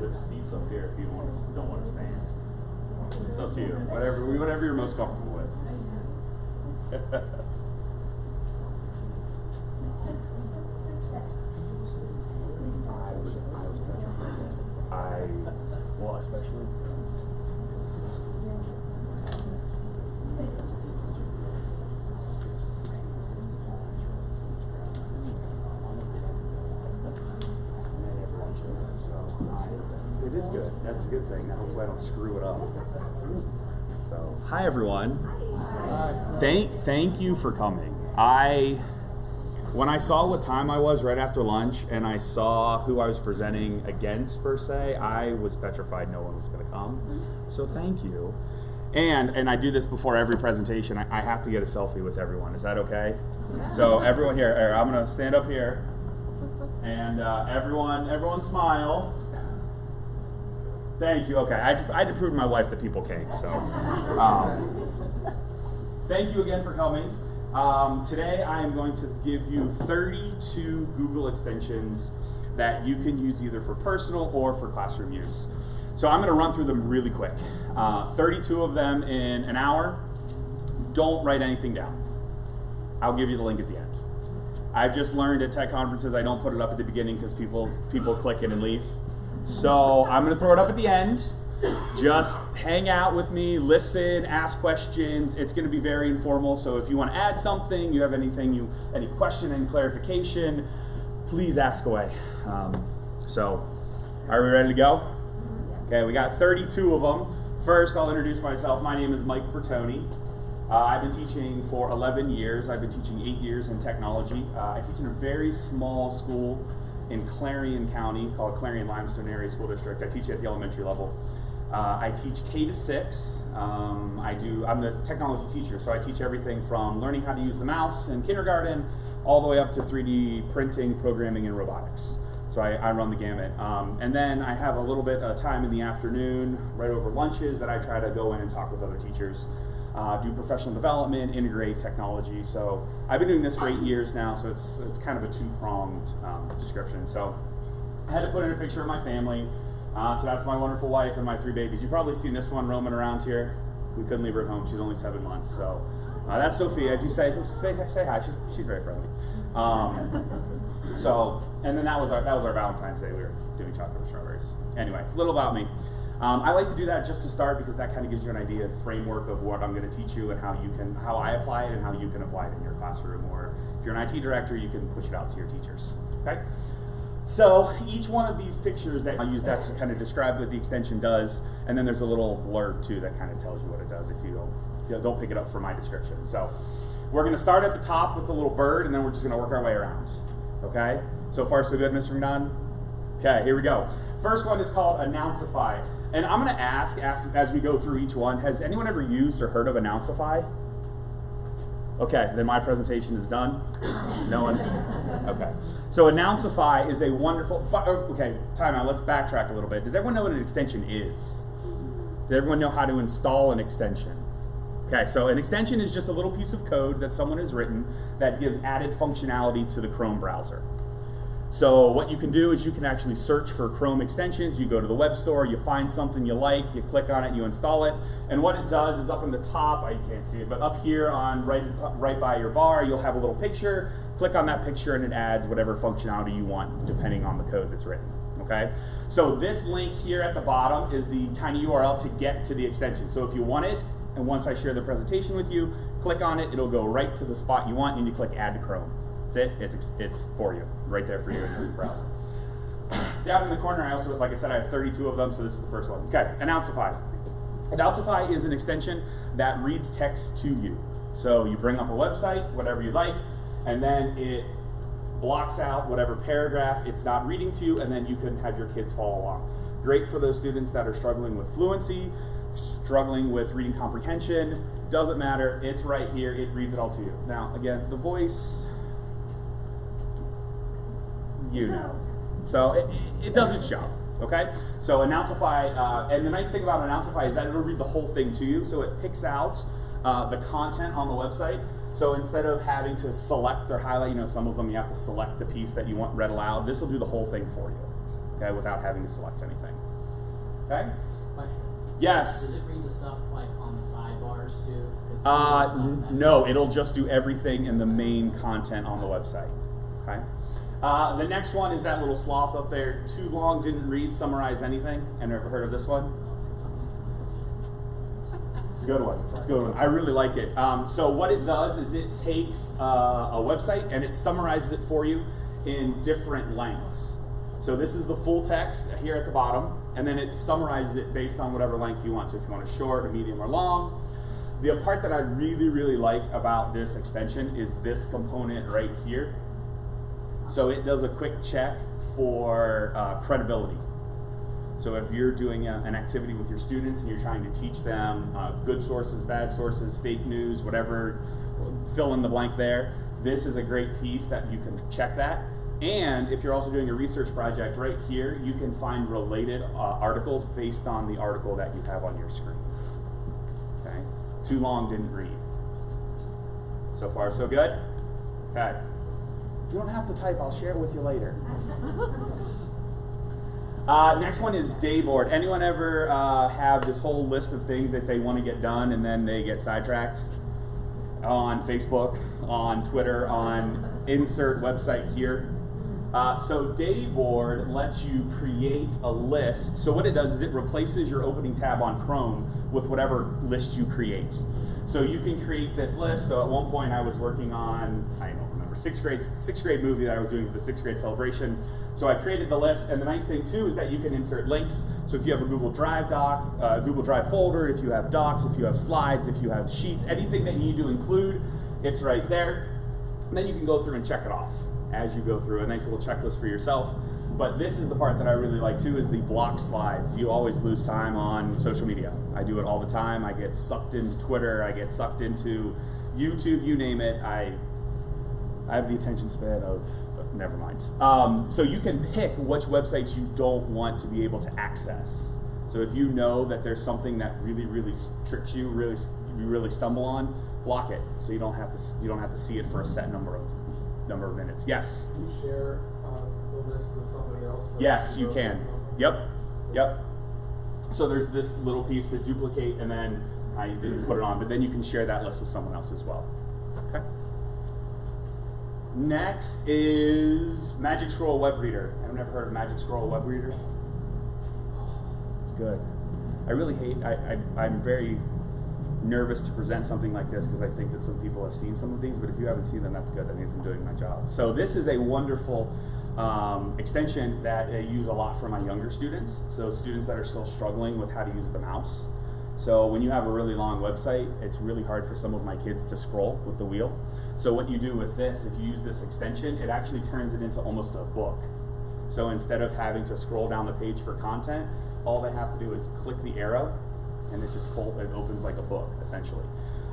There's seats up here if you don't want to stand. It's up to you. Whatever you're most comfortable with. Well, especially. It is good. That's a good thing. Now hopefully I don't screw it up. So, hi everyone. Hi. Thank you for coming. When I saw what time I was right after lunch and I saw who I was presenting against per se, I was petrified no one was going to come. So thank you. And I do this before every presentation. I have to get a selfie with everyone. Is that okay? So everyone here, I'm going to stand up here, and everyone smile. Thank you. Okay, I had to prove to my wife that people came. So, thank you again for coming. Today I am going to give you 32 Google extensions that you can use either for personal or for classroom use. So I'm going to run through them really quick. 32 of them in an hour. Don't write anything down. I'll give you the link at the end. I've just learned at tech conferences I don't put it up at the beginning because people click in and leave. So I'm going to throw it up at the end. Just hang out with me, listen, ask questions. It's going to be very informal, so if you want to add something, you have any question and clarification, please ask away. So, are we ready to go? Okay, we got 32 of them. First, I'll introduce myself. My name is Mike Bertoni. I've been teaching for 11 years. I've been teaching 8 years in technology. I teach in a very small school in Clarion County called Clarion Limestone Area School District. I teach at the elementary level. I teach K to 6. I'm the technology teacher, so I teach everything from learning how to use the mouse in kindergarten all the way up to 3D printing, programming, and robotics. So I run the gamut. And then I have a little bit of time in the afternoon, right over lunches, that I try to go in and talk with other teachers, do professional development, integrate technology. So I've been doing this for 8 years now, so it's kind of a two-pronged description. So I had to put in a picture of my family. So that's my wonderful wife and my 3 babies. You've probably seen this one roaming around here. We couldn't leave her at home. She's only 7 months. So that's Sophia. If you say hi, she's very friendly. And then that was our Valentine's Day. We were doing chocolate with strawberries. Anyway, a little about me. I like to do that just to start because that kind of gives you an idea, framework of what I'm going to teach you and how I apply it and how you can apply it in your classroom. Or if you're an IT director, you can push it out to your teachers. Okay. So each one of these pictures that I use that to kind of describe what the extension does, and then there's a little blurb too that kind of tells you what it does if you don't pick it up from my description. So we're going to start at the top with a little bird, and then we're just going to work our way around. Okay? So far so good, Mr. McDonald? Okay, here we go. First one is called Announcify. And I'm going to ask, as we go through each one, has anyone ever used or heard of Announcify? Okay, then my presentation is done. No one? Okay. So Announcify is a wonderful, okay, time out, let's backtrack a little bit. Does everyone know what an extension is? Does everyone know how to install an extension? Okay, so an extension is just a little piece of code that someone has written that gives added functionality to the Chrome browser. So what you can do is you can actually search for Chrome extensions. You go to the web store, you find something you like, you click on it, you install it, and what it does is up in the top, you can't see it, but up here on right by your bar, you'll have a little picture. Click on that picture and it adds whatever functionality you want depending on the code that's written. Okay? So this link here at the bottom is the tiny URL to get to the extension. So if you want it, and once I share the presentation with you, click on it, it'll go right to the spot you want, and you click Add to Chrome. That's it. It's for you, right there for you in your browser. Down in the corner, I also, like I said, I have 32 of them, so this is the first one. Okay, Announcify. Announcify is an extension that reads text to you. So you bring up a website, whatever you like, and then it blocks out whatever paragraph it's not reading to you, and then you can have your kids follow along. Great for those students that are struggling with fluency, struggling with reading comprehension. Doesn't matter, it's right here, it reads it all to you. Now, again, the voice, you know. So it does its job, okay? So Announcify, and the nice thing about Announcify is that it'll read the whole thing to you, so it picks out the content on the website. So instead of having to select or highlight, you know, some of them you have to select the piece that you want read aloud, this will do the whole thing for you, okay, without having to select anything, okay? Question. Yes? Does it read the stuff like on the sidebars too? No, it'll just do everything in the main content on the website, okay? The next one is that little sloth up there. Too long, didn't read, summarize anything. Ever heard of this one? It's a good one. It's a good one. I really like it. So what it does is it takes a website and it summarizes it for you in different lengths. So this is the full text here at the bottom, and then it summarizes it based on whatever length you want. So if you want a short, a medium, or long. The part that I really, really like about this extension is this component right here. So it does a quick check for credibility. So if you're doing an activity with your students and you're trying to teach them good sources, bad sources, fake news, whatever, fill in the blank there, this is a great piece that you can check that. And if you're also doing a research project right here, you can find related articles based on the article that you have on your screen. Okay? Too long, didn't read. So far, so good? Okay. You don't have to type, I'll share it with you later. Next one is day board. Anyone ever have this whole list of things that they want to get done and then they get sidetracked? On Facebook, on Twitter, on insert website here. So day board lets you create a list. So what it does is it replaces your opening tab on Chrome with whatever list you create. So you can create this list. So at one point I was working on, I don't remember, sixth grade movie that I was doing for the sixth grade celebration. So I created the list, and the nice thing too is that you can insert links. So if you have a Google Drive doc, Google Drive folder, if you have docs, if you have slides, if you have sheets, anything that you need to include, it's right there. And then you can go through and check it off as you go through, a nice little checklist for yourself. But this is the part that I really like too, is the block slides. You always lose time on social media. I do it all the time. I get sucked into Twitter, I get sucked into YouTube, you name it. I have the attention span of, never mind. So you can pick which websites you don't want to be able to access. So if you know that there's something that really, really tricks you, you really stumble on, block it. So you don't have to see it for a set number of minutes. Yes? Can you share the list with somebody else? Yes, you can. Yep. So there's this little piece to duplicate, and then I didn't put it on, but then you can share that list with someone else as well. Okay. Next is Magic Scroll Web Reader. I've never heard of Magic Scroll Web Reader. It's good. I really hate, I'm very nervous to present something like this because I think that some people have seen some of these, but if you haven't seen them, that's good. That means I'm doing my job. So this is a wonderful extension that I use a lot for my younger students. So students that are still struggling with how to use the mouse. So when you have a really long website, it's really hard for some of my kids to scroll with the wheel. So what you do with this, if you use this extension, it actually turns it into almost a book. So instead of having to scroll down the page for content, all they have to do is click the arrow, and it opens like a book, essentially.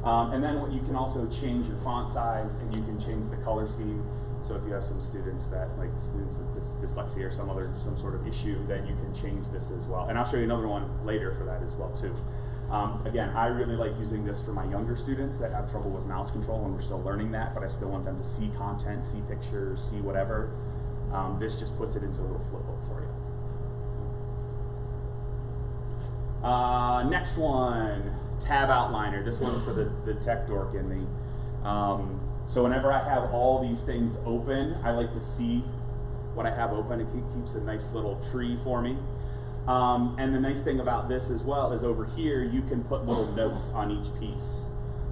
And then you can also change your font size, and you can change the color scheme. So if you have some students that, like students with dyslexia or some sort of issue, then you can change this as well. And I'll show you another one later for that as well too. Again, I really like using this for my younger students that have trouble with mouse control, and we're still learning that, but I still want them to see content, see pictures, see whatever. This just puts it into a little flip book for you. Next one, tab outliner. This one's for the tech dork in me. So whenever I have all these things open, I like to see what I have open. It keeps a nice little tree for me. And the nice thing about this as well is over here, you can put little notes on each piece.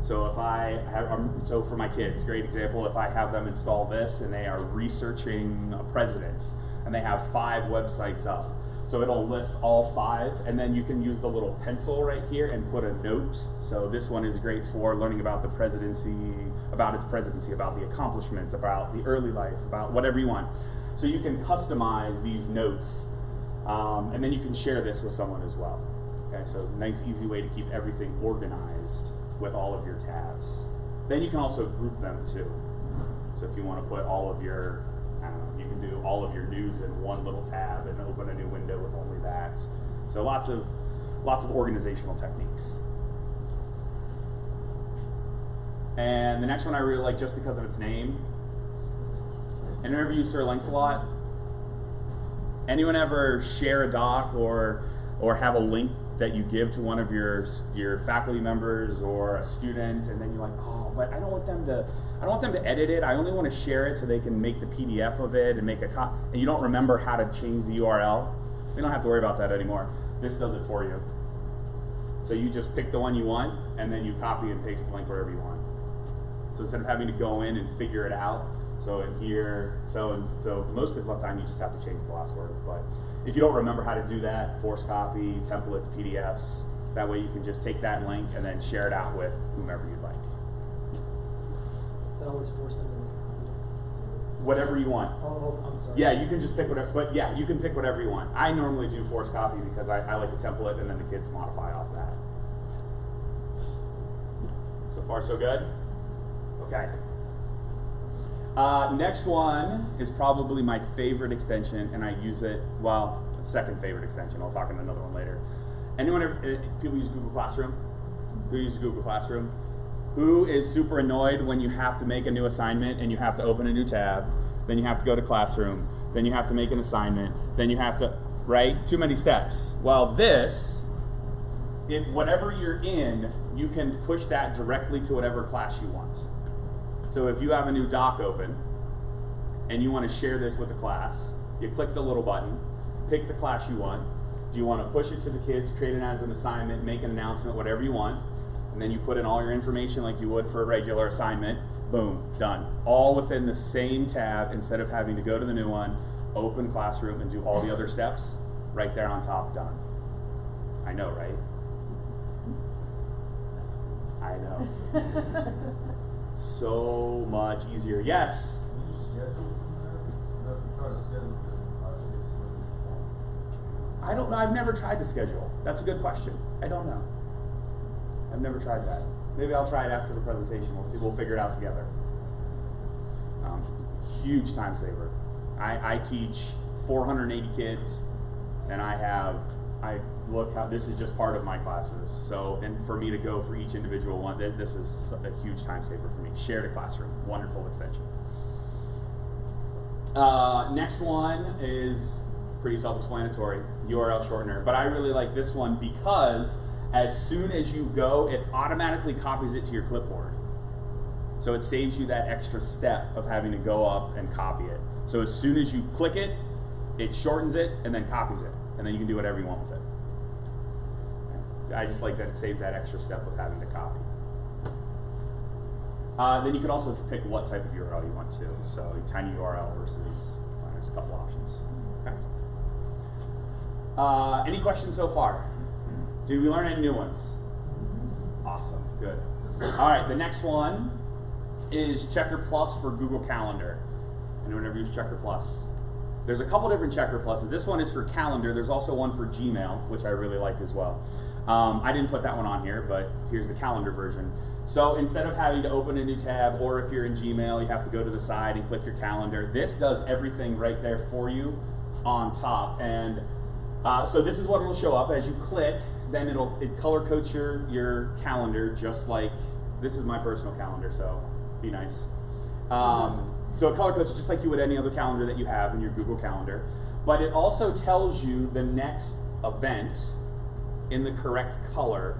So if I have, so for my kids, great example, if I have them install this and they are researching a president and they have 5 websites up, So it'll list all 5, and then you can use the little pencil right here and put a note. So this one is great for learning about the presidency, about the accomplishments, about the early life, about whatever you want. So you can customize these notes, and then you can share this with someone as well. Okay, so nice, easy way to keep everything organized with all of your tabs. Then you can also group them too. So if you want to put all of your, I don't know, you can do all of your news in one little tab and open a new window with only that. So lots of organizational techniques. And the next one I really like just because of its name. Anyone ever use Sir Lancelot? Anyone ever share a doc or have a link that you give to one of your faculty members or a student, and then you're like, oh, but I don't want them to edit it. I only want to share it so they can make the PDF of it and make a copy. And you don't remember how to change the URL. We don't have to worry about that anymore. This does it for you. So you just pick the one you want, and then you copy and paste the link wherever you want. So instead of having to go in and figure it out, so in here, so most of the time you just have to change the last word. But if you don't remember how to do that, force copy, templates, PDFs, that way you can just take that link and then share it out with whomever you'd like. That always force them to Whatever you want. Oh, I'm sorry. Yeah, you can just pick whatever, but yeah, you can pick whatever you want. I normally do force copy because I like the template, and then the kids modify off that. So far, so good? Okay. Next one is probably my favorite extension, and I use it, well, second favorite extension. I'll talk in another one later. Anyone ever, people use Google Classroom? Who uses Google Classroom? Who is super annoyed when you have to make a new assignment and you have to open a new tab, then you have to go to Classroom, then you have to make an assignment, then you have to, right? Too many steps. Well, this, if whatever you're in, you can push that directly to whatever class you want. So if you have a new doc open and you want to share this with the class, you click the little button, pick the class you want. Do you want to push it to the kids, create it as an assignment, make an announcement, whatever you want, and then you put in all your information like you would for a regular assignment, boom, done. All within the same tab instead of having to go to the new one, open Classroom, and do all the other steps right there on top, done. I know, right? I know. So much easier. Yes? Can you schedule from there? You know, if you try to schedule different classes, I don't know. I've never tried to schedule. That's a good question. I don't know. I've never tried that. Maybe I'll try it after the presentation. We'll see. We'll figure it out together. Huge time saver. I teach 480 kids, and look how this is just part of my classes. So, and for me to go for each individual one, this is a huge time saver for me. Share the classroom, wonderful extension. Next one is pretty self-explanatory, URL shortener. But I really like this one because as soon as you go, it automatically copies it to your clipboard. So it saves you that extra step of having to go up and copy it. So as soon as you click it, it shortens it and then copies it. And then you can do whatever you want with it. I just like that it saves that extra step of having to copy. Then you can also pick what type of URL you want to. So tiny URL versus, there's a couple options. Okay. Any questions so far? Did we learn any new ones? Awesome, good. All right, the next one is Checker Plus for Google Calendar. Anyone ever use Checker Plus? There's a couple different Checker Pluses. This one is for Calendar. There's also one for Gmail, which I really like as well. I didn't put that one on here, but here's the Calendar version. So instead of having to open a new tab, or if you're in Gmail, you have to go to the side and click your calendar, this does everything right there for you on top. And so this is what will show up as you click. Then it color codes your calendar, just like this is my personal calendar, so be nice. So it color codes just like you would any other calendar that you have in your Google Calendar. But it also tells you the next event in the correct color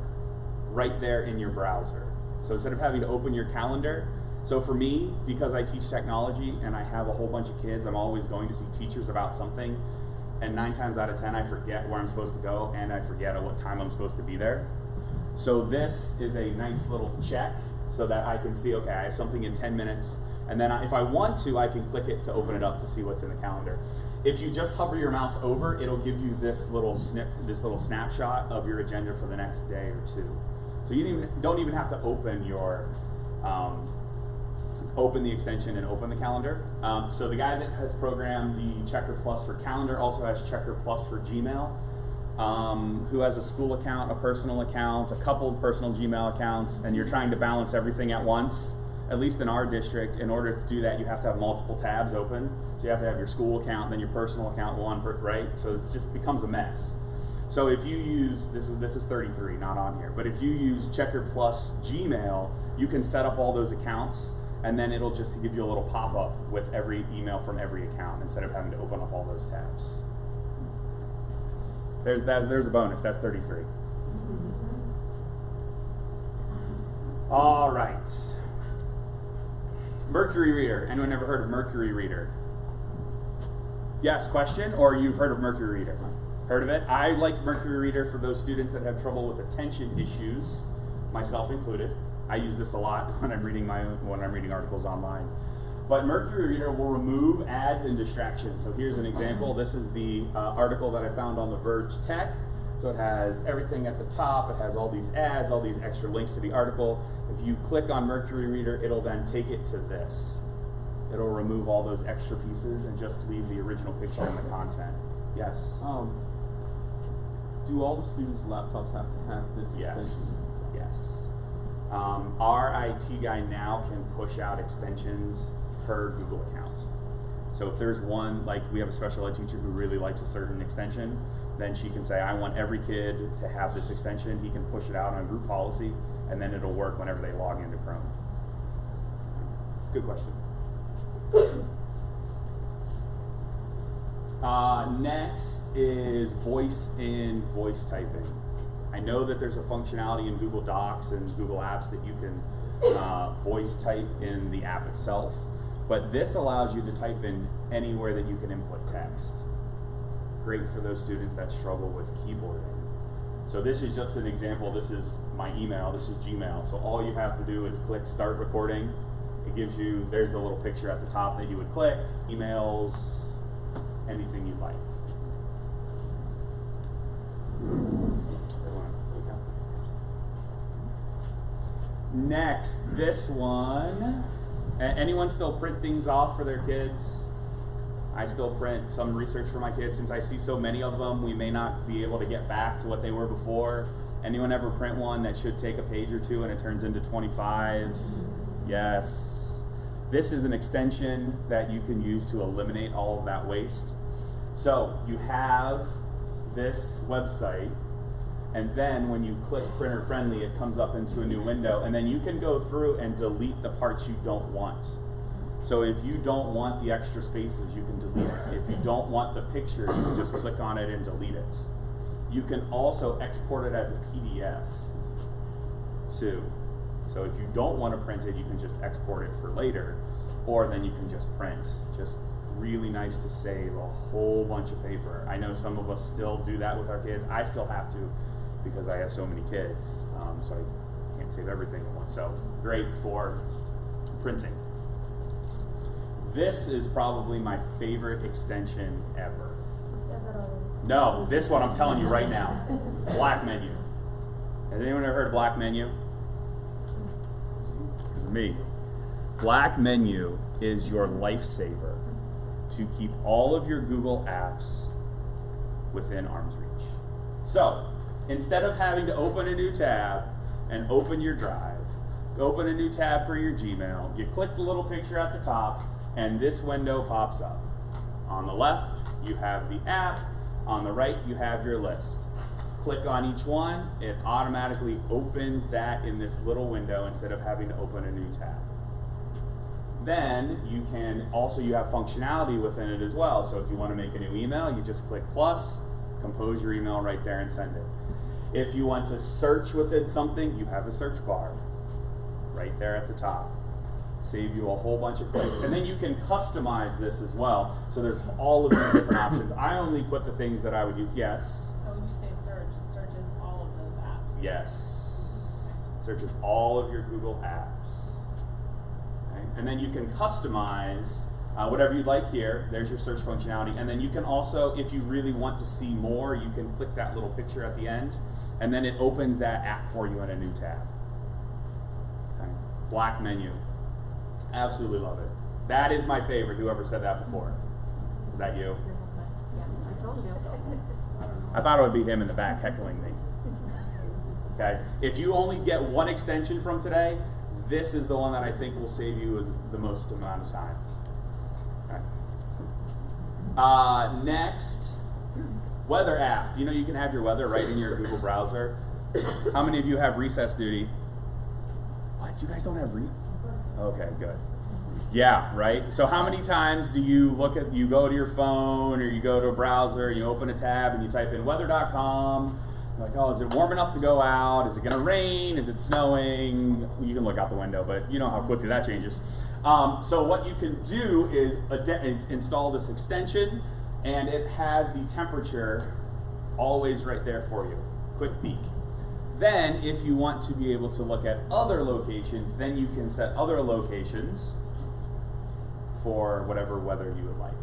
right there in your browser. So instead of having to open your calendar, so for me, because I teach technology and I have a whole bunch of kids, I'm always going to see teachers about something, and 9 times out of 10 I forget where I'm supposed to go and I forget at what time I'm supposed to be there. So this is a nice little check so that I can see, okay, I have something in 10 minutes And then if I want to, I can click it to open it up to see what's in the calendar. If you just hover your mouse over, it'll give you this little snapshot of your agenda for the next day or two. So you don't even have to open your open the extension and open the calendar. So the guy that has programmed the Checker Plus for calendar also has Checker Plus for Gmail. Who has a school account, a personal account, a couple of personal Gmail accounts, and you're trying to balance everything at once. At least in our district, in order to do that, you have to have multiple tabs open. So you have to have your school account, then your personal account, right? So it just becomes a mess. So if you use, this is 33, not on here, but if you use Checker Plus Gmail, you can set up all those accounts, and then it'll just give you a little pop-up with every email from every account instead of having to open up all those tabs. There's a bonus, that's 33. All right. Mercury Reader. Anyone ever heard of Mercury Reader? Yes, question? Or you've heard of Mercury Reader? Heard of it? I like Mercury Reader for those students that have trouble with attention issues, myself included. I use this a lot when I'm reading articles online. But Mercury Reader will remove ads and distractions. So here's an example. This is the article that I found on The Verge Tech. So it has everything at the top. It has all these ads, all these extra links to the article. If you click on Mercury Reader, it'll then take it to this. It'll remove all those extra pieces and just leave the original picture and the content. Yes? Do all the students' laptops have to have this Yes. extension? Yes. Our IT guy now can push out extensions per Google account. So if there's one, like we have a special ed teacher who really likes a certain extension, then she can say, I want every kid to have this extension. He can push it out on group policy, and then it'll work whenever they log into Chrome. Good question. Next is voice in voice typing. I know that there's a functionality in Google Docs and Google Apps that you can voice type in the app itself, but this allows you to type in anywhere that you can input text. Great for those students that struggle with keyboarding. So this is just an example. This is my email. This is Gmail. So all you have to do is click Start Recording. It gives you, there's the little picture at the top that you would click, emails, anything you'd like. Next, this one. Anyone still print things off for their kids? I still print some research for my kids. Since I see so many of them, we may not be able to get back to what they were before. Anyone ever print one that should take a page or two and it turns into 25? Yes. This is an extension that you can use to eliminate all of that waste. So you have this website, and then when you click printer friendly, it comes up into a new window, and then you can go through and delete the parts you don't want. So if you don't want the extra spaces, you can delete it. If you don't want the picture, you can just click on it and delete it. You can also export it as a PDF too. So if you don't want to print it, you can just export it for later, or then you can just print. Just really nice to save a whole bunch of paper. I know some of us still do that with our kids. I still have to because I have so many kids, so I can't save everything at once. So great for printing. This is probably my favorite extension ever. No, this one I'm telling you right now. Black Menu. Has anyone ever heard of Black Menu? It's me. Black Menu is your lifesaver to keep all of your Google apps within arm's reach. So, instead of having to open a new tab and open your Drive, open a new tab for your Gmail, you click the little picture at the top, and this window pops up. On the left, you have the app. On the right, you have your list. Click on each one, it automatically opens that in this little window instead of having to open a new tab. Then you have functionality within it as well. So if you want to make a new email, you just click plus, compose your email right there and send it. If you want to search within something, you have a search bar right there at the top. Save you a whole bunch of clicks. And then you can customize this as well. So there's all of these different options. I only put the things that I would use. Yes? So when you say search, it searches all of those apps? Yes. Searches all of your Google apps. Okay. and then you can customize whatever you'd like here. There's your search functionality, and then you can also, if you really want to see more, you can click that little picture at the end, and then it opens that app for you in a new tab. Okay. Black menu. Absolutely love it. That is my favorite. Whoever said that before. Is that you? I thought it would be him in the back heckling me. Okay. If you only get one extension from today, this is the one that I think will save you the most amount of time. Okay. Next, weather app. You know you can have your weather right in your Google browser. How many of you have recess duty? What? You guys don't have Okay, good. Yeah, right? So how many times do you you go to your phone or you go to a browser, you open a tab and you type in weather.com, like, oh, is it warm enough to go out? Is it gonna rain? Is it snowing? You can look out the window, but you know how quickly that changes. So what you can do is install this extension, and it has the temperature always right there for you. Quick peek. Then if you want to be able to look at other locations, then you can set other locations for whatever weather you would like.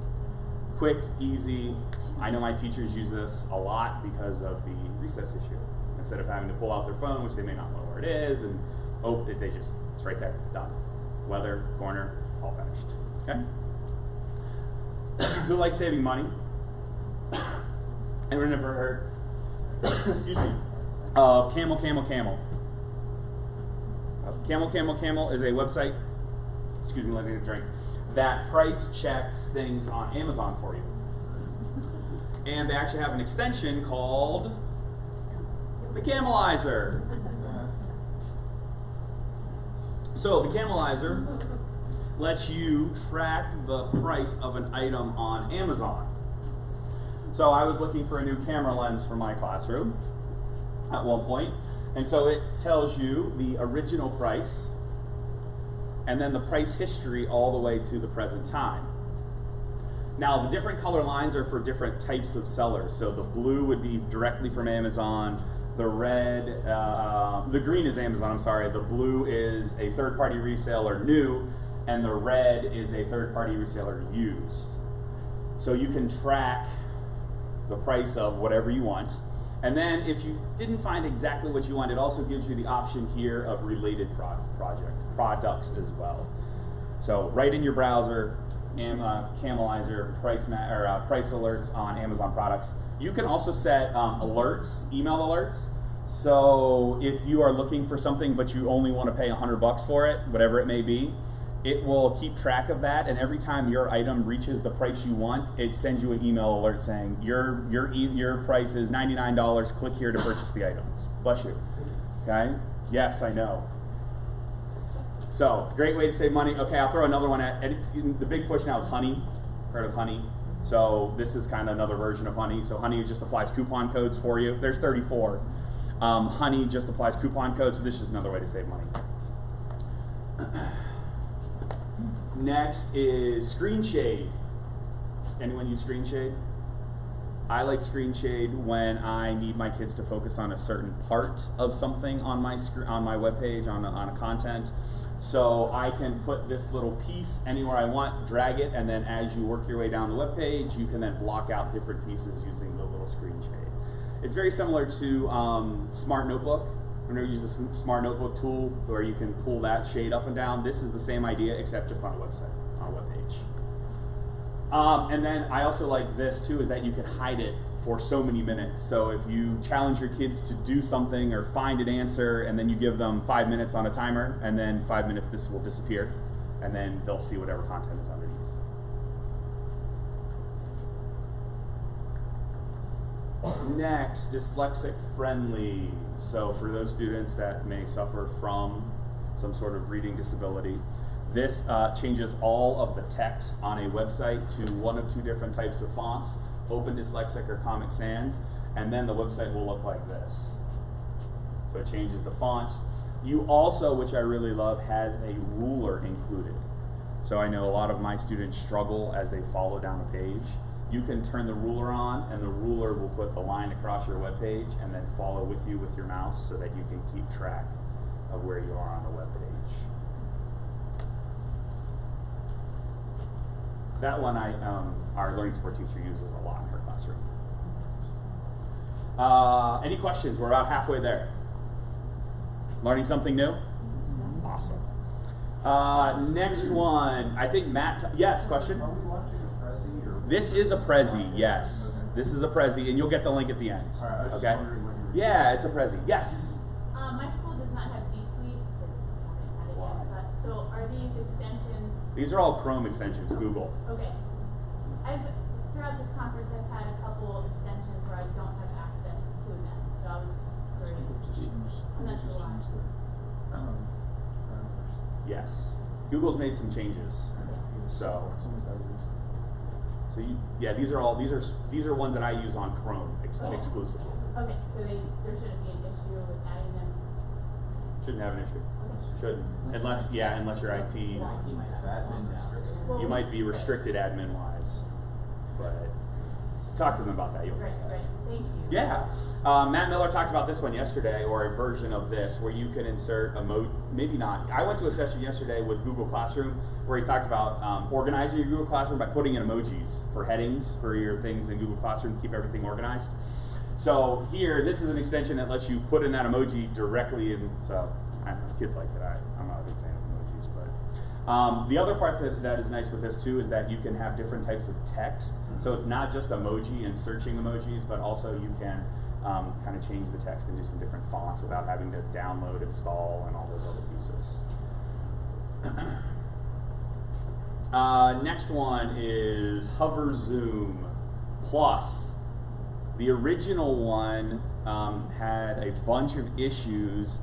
Quick, easy. I know my teachers use this a lot because of the recess issue. Instead of having to pull out their phone, which they may not know where it is, and it's right there, done. Weather, corner, all finished. Okay? Who likes saving money? Anyone ever heard, excuse me, of Camel. Camel is a website, excuse me, let me get a drink, that price checks things on Amazon for you. And they actually have an extension called the Camelizer. So the Camelizer lets you track the price of an item on Amazon. So I was looking for a new camera lens for my classroom at one point, and so it tells you the original price and then the price history all the way to the present time. Now the different color lines are for different types of sellers. So the blue would be directly from Amazon, the red, the green is Amazon, I'm sorry, the blue is a third-party reseller new, and the red is a third-party reseller used. So you can track the price of whatever you want. And then if you didn't find exactly what you want, it also gives you the option here of related products as well. So right in your browser, Camelizer price alerts on Amazon products. You can also set alerts, email alerts. So if you are looking for something but you only want to pay $100 for it, whatever it may be, it will keep track of that, and every time your item reaches the price you want, it sends you an email alert saying your price is $99. Click here to purchase the items. Bless you. Okay? Yes, I know. So great way to save money. Okay, I'll throw another one at the big push now is Honey. Heard of Honey? So this is kind of another version of Honey. So Honey just applies coupon codes for you. There's 34. Honey just applies coupon codes, so this is another way to save money. Next is Screen Shade. Anyone use Screen Shade? I like Screen Shade when I need my kids to focus on a certain part of something on my web page, on a content. So I can put this little piece anywhere I want, drag it, and then as you work your way down the web page, you can then block out different pieces using the little Screen Shade. It's very similar to Smart Notebook. Whenever you use the Smart Notebook tool where you can pull that shade up and down, this is the same idea except just on a website, on a web page. And then I also like this too, is that you can hide it for so many minutes. So if you challenge your kids to do something or find an answer, and then you give them 5 minutes on a timer, and then 5 minutes this will disappear, and then they'll see whatever content is underneath. Next, dyslexic friendly. So for those students that may suffer from some sort of reading disability, this changes all of the text on a website to one of two different types of fonts, Open Dyslexic or Comic Sans, and then the website will look like this. So it changes the font. You also, which I really love, has a ruler included. So I know a lot of my students struggle as they follow down a page. You can turn the ruler on, and the ruler will put the line across your web page and then follow with you with your mouse so that you can keep track of where you are on the web page. that one our learning support teacher uses a lot in her classroom. Any questions? We're about halfway there. Learning something new? Awesome. Next one, I think Matt, yes, question? Are we watching a Prezi or? This is a Prezi, yes. This is a Prezi, and you'll get the link at the end. All right, I was just Okay? wondering when you were. Yeah, it's a Prezi, yes. My school does not have G Suite because I haven't had it yet. But so are these extensions? These are all Chrome extensions, Google. Okay. Throughout this conference, I've had a couple extensions where I don't have access to them. So I was just curious. I'm not sure why. Yes. Google's made some changes. So these are ones that I use on Chrome exclusively. Okay, so there shouldn't be an issue with adding them. Shouldn't have an issue. Okay. Shouldn't. Unless your IT, IT might have Admin restrictions. Well, you might be restricted admin wise. But talk to them about that. You'll Right, fix that. right. Thank you. Yeah. Matt Miller talked about this one yesterday, or a version of this, where you can insert maybe not. I went to a session yesterday with Google Classroom where he talked about organizing your Google Classroom by putting in emojis for headings for your things in Google Classroom to keep everything organized. So here, this is an extension that lets you put in that emoji directly in, so I don't know, kids like it. I'm not a big fan of emojis, but the other part that is nice with this too is that you can have different types of text. So it's not just emoji and searching emojis, but also you can kind of change the text and do some different fonts without having to download, install, and all those other pieces. Next one is Hover Zoom Plus. The original one had a bunch of issues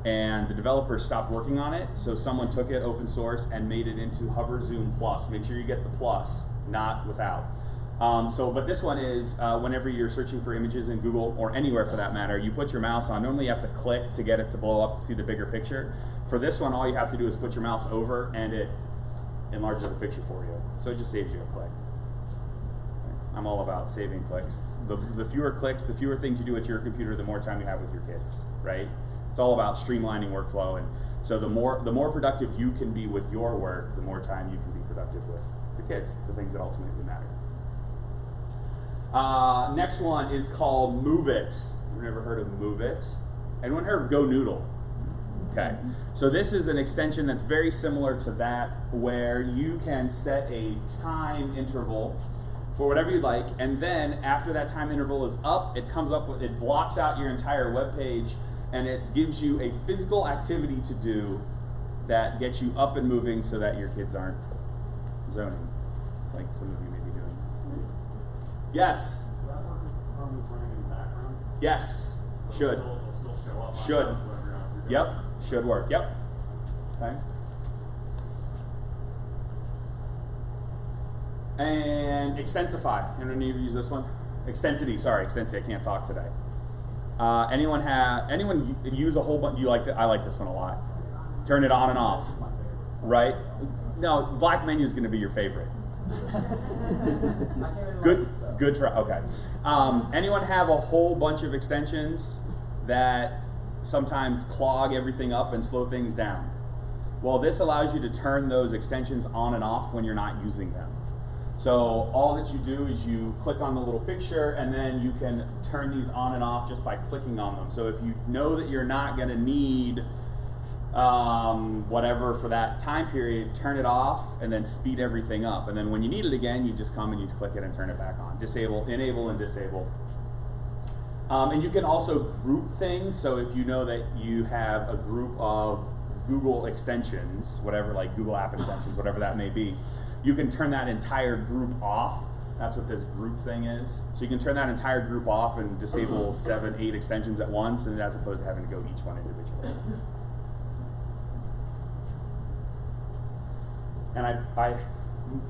and the developers stopped working on it, so someone took it open source and made it into Hover Zoom Plus. Make sure you get the plus, not without. But this one is whenever you're searching for images in Google or anywhere for that matter, you put your mouse on. Normally you have to click to get it to blow up to see the bigger picture. For this one, all you have to do is put your mouse over and it enlarges the picture for you. So it just saves you a click. I'm all about saving clicks. The fewer clicks, the fewer things you do at your computer, the more time you have with your kids, right? It's all about streamlining workflow, and so the more productive you can be with your work, the more time you can be productive with your kids, the things that ultimately matter. Next one is called Move It. You've never heard of Move It? Anyone heard of Go Noodle? Okay, so this is an extension that's very similar to that, where you can set a time interval for whatever you like, and then after that time interval is up, it blocks out your entire web page, and it gives you a physical activity to do that gets you up and moving so that your kids aren't zoning, like some of you may be doing. Yes? Does that work with running in the background? Yes. Should. It'll still show up on Should. whatever else you're doing. Yep. Should work. Yep. Okay. And Extensify. Anyone use this one? Extensity. Sorry, Extensity. I can't talk today. Anyone use a whole bunch? You like I like this one a lot. Turn it on and off. Right? No, black menu is going to be your favorite. Good try. Okay. Anyone have a whole bunch of extensions that sometimes clog everything up and slow things down? Well, this allows you to turn those extensions on and off when you're not using them. So all that you do is you click on the little picture, and then you can turn these on and off just by clicking on them. So if you know that you're not going to need whatever for that time period, turn it off and then speed everything up. And then when you need it again, you just come and you click it and turn it back on. Enable and disable. And you can also group things. So if you know that you have a group of Google extensions, whatever, like Google app extensions, whatever that may be, you can turn that entire group off. That's what this group thing is. So you can turn that entire group off and disable 7, 8 extensions at once, and as opposed to having to go each one individually. And I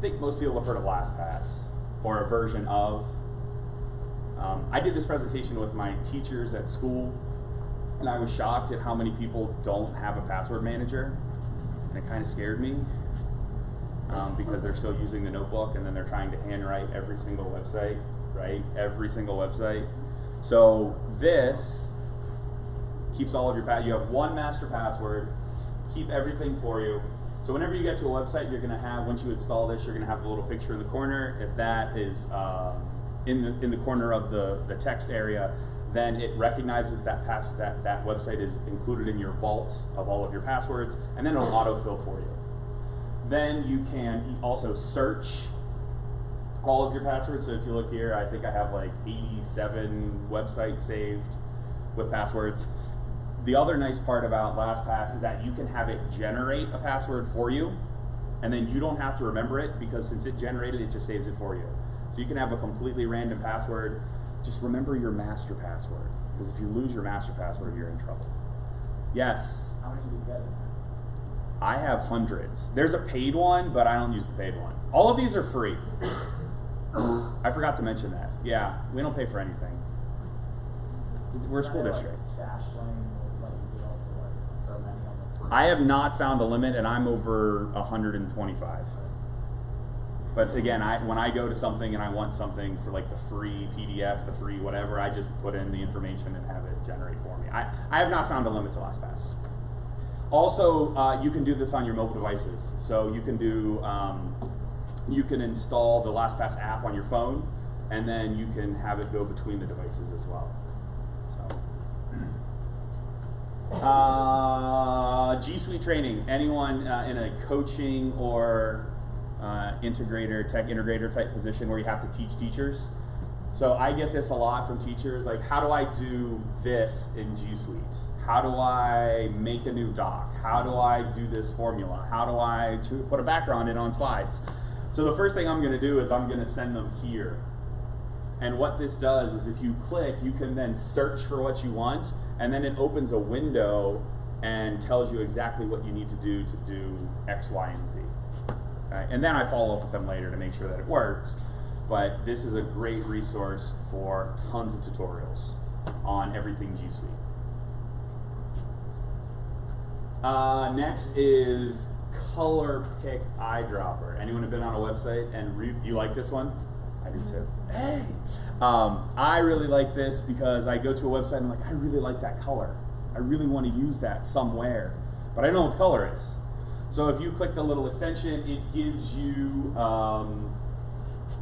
think most people have heard of LastPass, or a version of. I did this presentation with my teachers at school, and I was shocked at how many people don't have a password manager, and it kind of scared me. Because they're still using the notebook, and then they're trying to handwrite every single website, right? Every single website. So this keeps all of your you have one master password, keep everything for you. So whenever you get to a website, you're going to have, once you install this, you're going to have the little picture in the corner. If that is in the corner of the text area, then it recognizes that that website is included in your vault of all of your passwords, and then it'll autofill for you. Then you can also search all of your passwords. So if you look here, I think I have like 87 websites saved with passwords. The other nice part about LastPass is that you can have it generate a password for you, and then you don't have to remember it, because since it generated, it just saves it for you. So you can have a completely random password. Just remember your master password, because if you lose your master password, you're in trouble. Yes? How many do you get? I have hundreds. There's a paid one, but I don't use the paid one. All of these are free. I forgot to mention that. Yeah, we don't pay for anything. We're a school district. Dash Lane will let you do also like so many on the free. I have not found a limit, and I'm over 125. But again, when I go to something and I want something for like the free PDF, the free whatever, I just put in the information and have it generate for me. I have not found a limit to LastPass. Also, you can do this on your mobile devices. So you can do, you can install the LastPass app on your phone, and then you can have it go between the devices as well. G Suite training. Anyone in a coaching or integrator, tech integrator type position where you have to teach teachers? So I get this a lot from teachers, like, how do I do this in G Suite? How do I make a new doc? How do I do this formula? How do I put a background in on slides? So the first thing I'm going to do is I'm going to send them here. And what this does is if you click, you can then search for what you want, and then it opens a window and tells you exactly what you need to do X, Y, and Z. Okay? And then I follow up with them later to make sure that it works. But this is a great resource for tons of tutorials on everything G Suite. Next is Color Pick Eyedropper. Anyone have been on a website and you like this one? I do too. Hey! I really like this because I go to a website and I'm like, I really like that color. I really want to use that somewhere, but I don't know what color is. So if you click the little extension, it gives you, I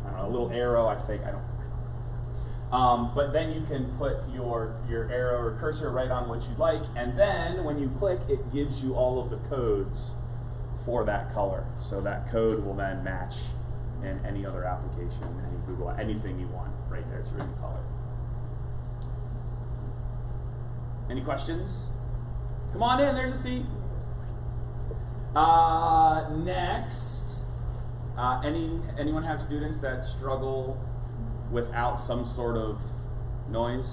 don't know, a little arrow, I think, I don't know. But then you can put your arrow or cursor right on what you'd like, and then when you click, it gives you all of the codes for that color. So that code will then match in any other application, any Google, anything you want, right there through the color. Any questions? Come on in, there's a seat. Next, anyone have students that struggle without some sort of noise?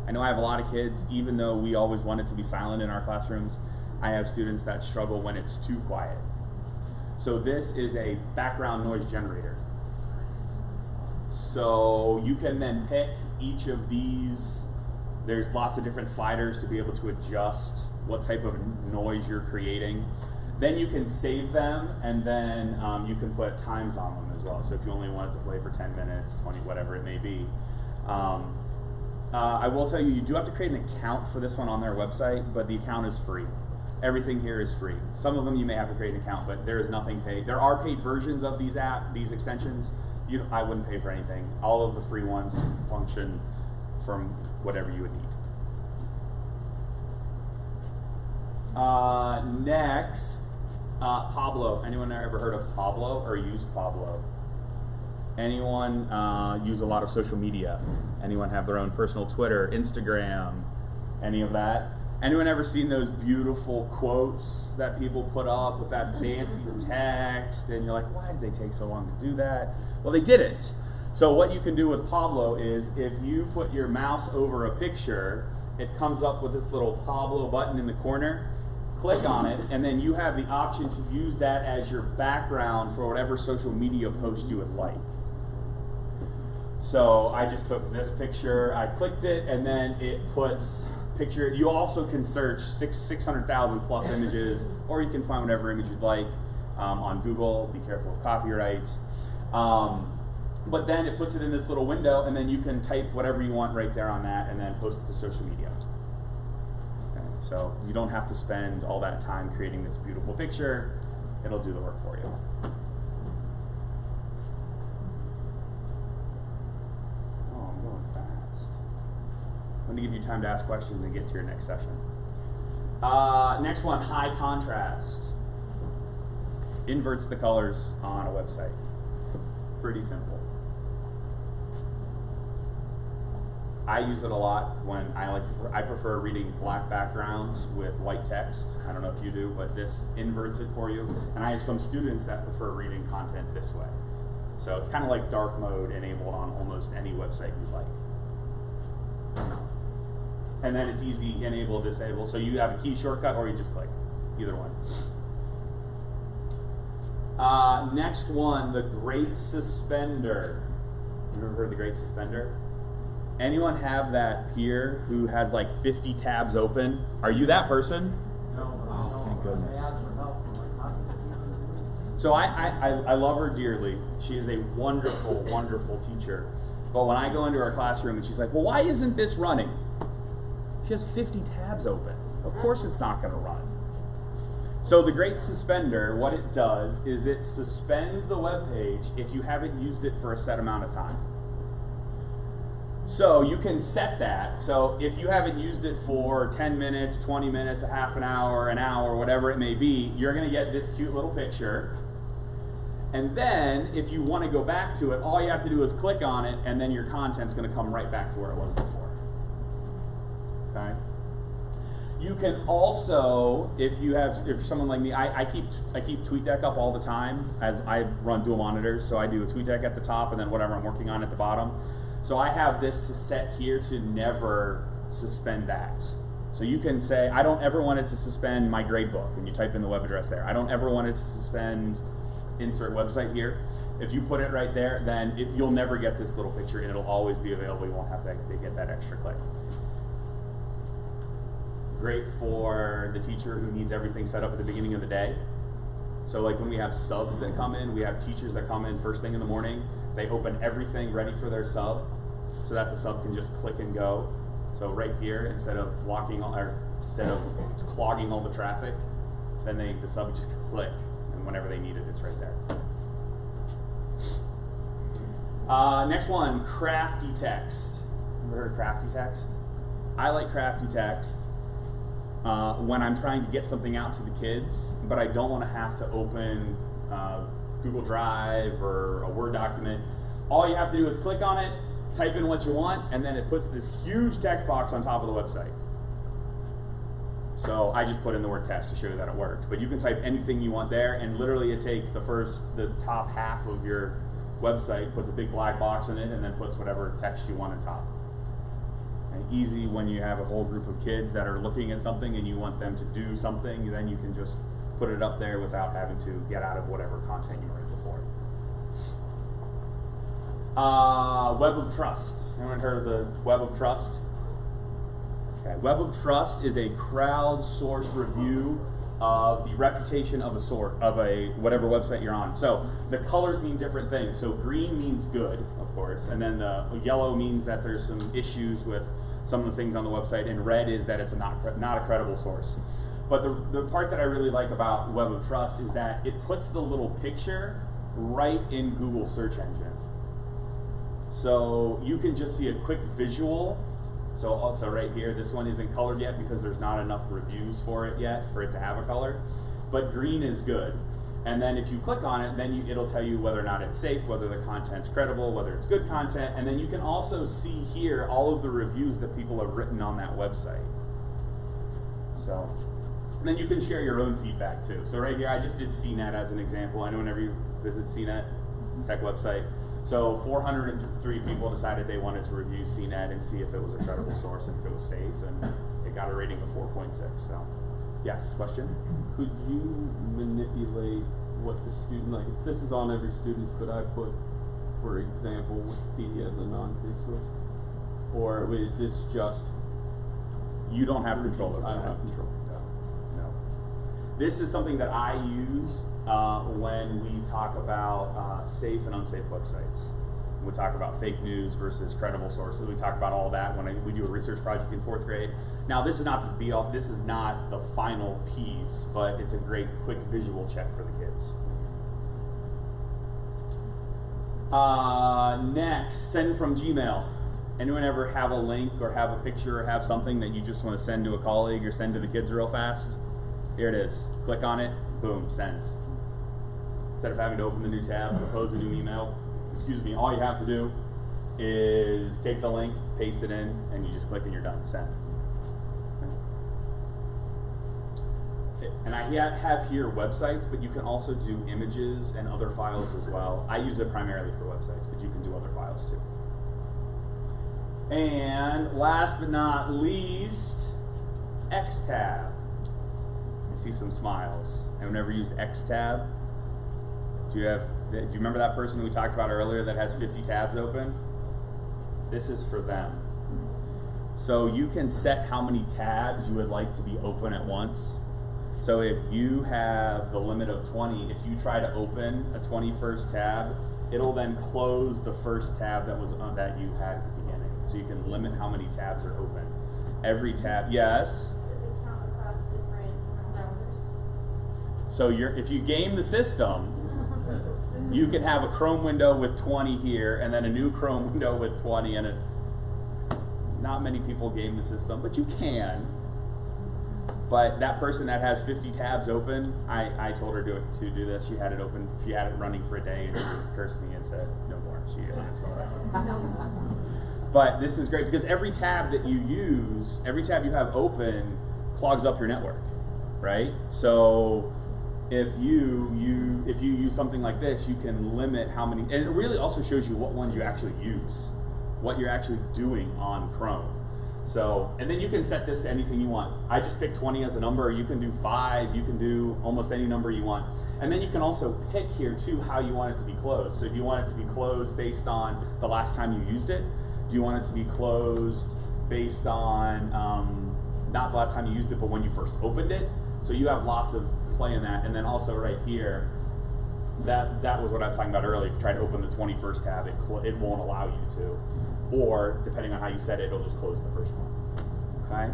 I know I have a lot of kids, even though we always want it to be silent in our classrooms, I have students that struggle when it's too quiet. So this is a background noise generator. So you can then pick each of these. There's lots of different sliders to be able to adjust what type of noise you're creating. Then you can save them, and then you can put times on them as well. So if you only want it to play for 10 minutes, 20, whatever it may be. I will tell you, you do have to create an account for this one on their website, but the account is free. Everything here is free. Some of them you may have to create an account, but there is nothing paid. There are paid versions of these extensions. I wouldn't pay for anything. All of the free ones function from whatever you would need. Next, Pablo. Anyone ever heard of Pablo or used Pablo? Anyone use a lot of social media? Anyone have their own personal Twitter, Instagram, any of that? Anyone ever seen those beautiful quotes that people put up with that fancy text, and you're like, why did they take so long to do that? Well, they didn't. So what you can do with Pablo is if you put your mouse over a picture, it comes up with this little Pablo button in the corner. Click on it, and then you have the option to use that as your background for whatever social media post you would like. So I just took this picture, I clicked it, and then it puts picture. You also can search 600,000 plus images, or you can find whatever image you'd like on Google. Be careful of copyright. But then it puts it in this little window, and then you can type whatever you want right there on that, and then post it to social media. Okay, so you don't have to spend all that time creating this beautiful picture. it'll do the work for you. Oh, I'm going fast. I'm going to give you time to ask questions and get to your next session. Next one, high contrast. Inverts the colors on a website. Pretty simple. I use it a lot when I prefer reading black backgrounds with white text. I don't know if you do, but this inverts it for you. And I have some students that prefer reading content this way. So it's kind of like dark mode enabled on almost any website you like. And then it's easy, enable, disable. So you have a key shortcut or you just click, either one. Next one, the Great Suspender. You ever heard of the Great Suspender? Anyone have that here who has like 50 tabs open? Are you that person? No. Oh, thank goodness. They ask for help, I'm like, not gonna So I love her dearly. She is a wonderful, wonderful teacher. But when I go into her classroom and she's like, well, why isn't this running? She has 50 tabs open. Of course it's not going to run. So the Great Suspender, what it does is it suspends the web page if you haven't used it for a set amount of time. So you can set that. So if you haven't used it for 10 minutes, 20 minutes, a half an hour, whatever it may be, you're going to get this cute little picture. And then if you want to go back to it, all you have to do is click on it, and then your content's going to come right back to where it was before. Okay? You can also, if you're someone like me, I keep TweetDeck up all the time as I run dual monitors. So I do a TweetDeck at the top and then whatever I'm working on at the bottom. So I have this to set here to never suspend that. So you can say, I don't ever want it to suspend my gradebook, and you type in the web address there. I don't ever want it to suspend insert website here. If you put it right there, then you'll never get this little picture, and it'll always be available. You won't have to get that extra click. Great for the teacher who needs everything set up at the beginning of the day. So like when we have subs that come in, we have teachers that come in first thing in the morning. They open everything ready for their sub so that the sub can just click and go. So right here, instead of clogging all the traffic, then the sub just click, and whenever they need it, it's right there. Next one, crafty text. Ever heard of crafty text? I like crafty text when I'm trying to get something out to the kids, but I don't want to have to open Google Drive or a Word document. All you have to do is click on it, type in what you want, and then it puts this huge text box on top of the website. So I just put in the word test to show you that it worked. But you can type anything you want there, and literally it takes the top half of your website, puts a big black box in it, and then puts whatever text you want on top. And easy when you have a whole group of kids that are looking at something and you want them to do something, then you can just put it up there without having to get out of whatever content you were in before. Web of Trust. Anyone heard of the Web of Trust? Okay. Web of Trust is a crowdsourced review of the reputation of a whatever website you're on. So the colors mean different things. So green means good, of course, and then the yellow means that there's some issues with some of the things on the website, and red is that it's not a credible source. But the part that I really like about Web of Trust is that it puts the little picture right in Google search engine. So you can just see a quick visual. So also right here, this one isn't colored yet because there's not enough reviews for it yet for it to have a color. But green is good. And then if you click on it, then it'll tell you whether or not it's safe, whether the content's credible, whether it's good content. And then you can also see here all of the reviews that people have written on that website. So, and then you can share your own feedback too. So right here, I just did CNET as an example. Anyone ever visit CNET tech website? So 403 people decided they wanted to review CNET and see if it was a credible source and if it was safe, and it got a rating of 4.6. So, yes, question? Could you manipulate what the student, like if this is on every student, could I put, for example, Wikipedia as a non-safe source? Or is this just... You don't have control over I don't that. have control. No. This is something that I use when we talk about safe and unsafe websites. We talk about fake news versus credible sources. We talk about all that when we do a research project in 4th grade. Now, this is not the be all. This is not the final piece, but it's a great quick visual check for the kids. Next, send from Gmail. Anyone ever have a link or have a picture or have something that you just want to send to a colleague or send to the kids real fast? Here it is. Click on it. Boom. Sends. Instead of having to open the new tab, propose a new email, all you have to do is take the link, paste it in, and you just click and you're done. Send. And I have here websites, but you can also do images and other files as well. I use it primarily for websites, but you can do other files too. And last but not least, X-Tab. I see some smiles. Anyone ever used X-Tab? Do you remember that person we talked about earlier that has 50 tabs open? This is for them. So you can set how many tabs you would like to be open at once. So if you have the limit of 20, if you try to open a 21st tab, it'll then close the first tab that that you had at the beginning. So you can limit how many tabs are open. Every tab, yes? Does it count across different browsers? So if you game the system, you can have a Chrome window with 20 here, and then a new Chrome window with 20 in it. Not many people game the system, but you can. But that person that has 50 tabs open, I told her to do this. She had it open. She had it running for a day, and she cursed me and said, "No more." She uninstalled it. But this is great because every tab that you use, every tab you have open, clogs up your network, right? So if you use something like this, you can limit how many, and it really also shows you what ones you actually use, what you're actually doing on Chrome. So, and then you can set this to anything you want. I just picked 20 as a number. You can do 5. You can do almost any number you want. And then you can also pick here too how you want it to be closed. So do you want it to be closed based on the last time you used it? Do you want it to be closed based on not the last time you used it, but when you first opened it? So you have lots of play in that. And then also right here, that was what I was talking about earlier. If you try to open the 21st tab, it won't allow you to. Or, depending on how you set it, it'll just close the first one. Okay?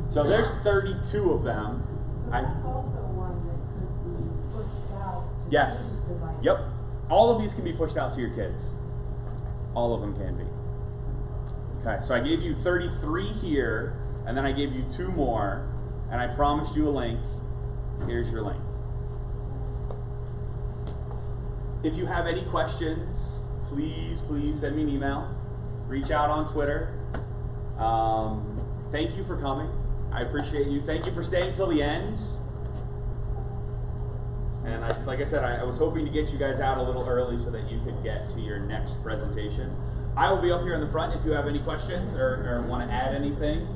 So there's 32 of them. So that's also one that could be pushed out to Yes. devices. Yep. All of these can be pushed out to your kids. All of them can be. Okay, so I gave you 33 here, and then I gave you 2 more, and I promised you a link. Here's your link. If you have any questions, please send me an email. Reach out on Twitter. Thank you for coming. I appreciate you. Thank you for staying till the end. And like I said, I was hoping to get you guys out a little early so that you could get to your next presentation. I will be up here in the front if you have any questions or want to add anything.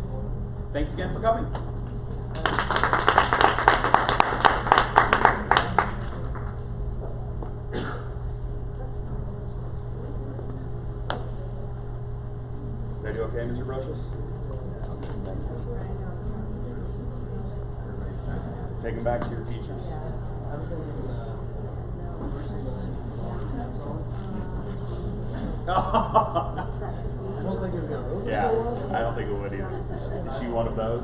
Thanks again for coming. Are you okay, Mr. Brochus? Take them back to your teachers. Yeah, I don't think it would either. Is she one of those?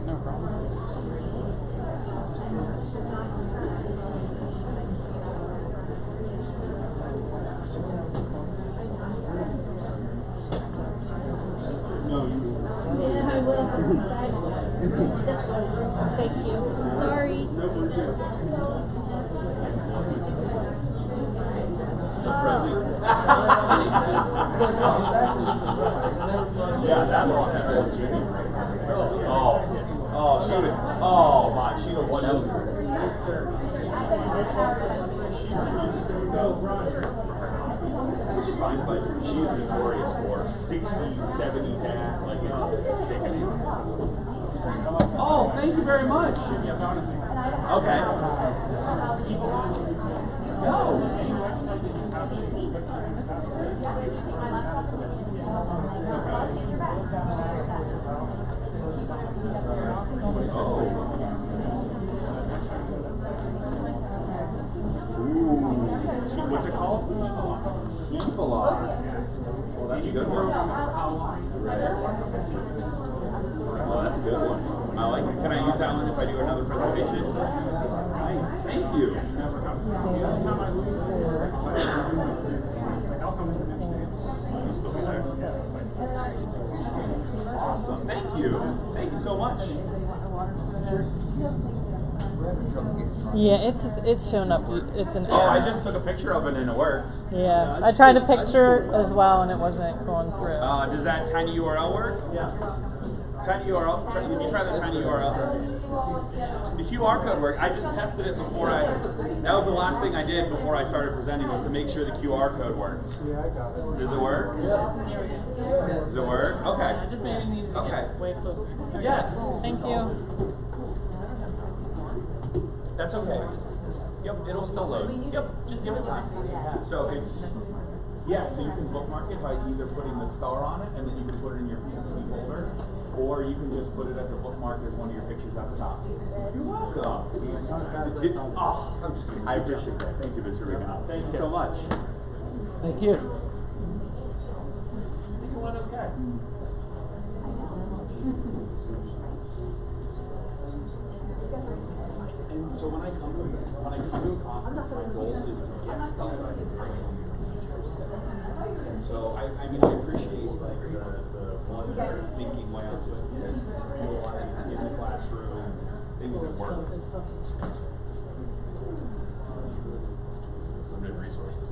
No problem. No, you. Yeah, I will. Thank you. Sorry. Yeah, that's all. Oh, she was. Oh my, she was one. Which is fine, but like she's notorious for 60, 70 tab, like it's sickening. Oh, thank you very much. Okay. What's it called? Keep-a-lot. Well, that's a good one. Right. Well, that's a good one. I like it. Can I use that one if I do another presentation? Nice. Thank you. Awesome. Thank you. Thank you so much. Yeah, it's shown up. It's an Oh, I error. just took a picture of it and it works. Yeah, I tried to picture as well and it wasn't going through. Does that tiny URL work? Yeah. Tiny URL. Did you try the tiny URL? The QR code worked. I just tested it before that was the last thing I did before I started presenting, was to make sure the QR code worked. Yeah, I got it. Does it work? Does it work? Okay. I just maybe needed to Okay. get way closer. Yes. Thank you. That's okay. Yep, it'll still load. Yep, just give it time. So so you can bookmark it by either putting the star on it and then you can put it in your PNC folder, or you can just put it as a bookmark as one of your pictures at the top. You're welcome. I appreciate that. Thank you, Mr. Regan. Thank you so much. Thank you. You went okay. And so when I come to a conference, my goal is to get stuff that I can bring home to the teachers. And so I mean I appreciate like the ones that are thinking, well, just utilize in the classroom, things that work. Some good resources.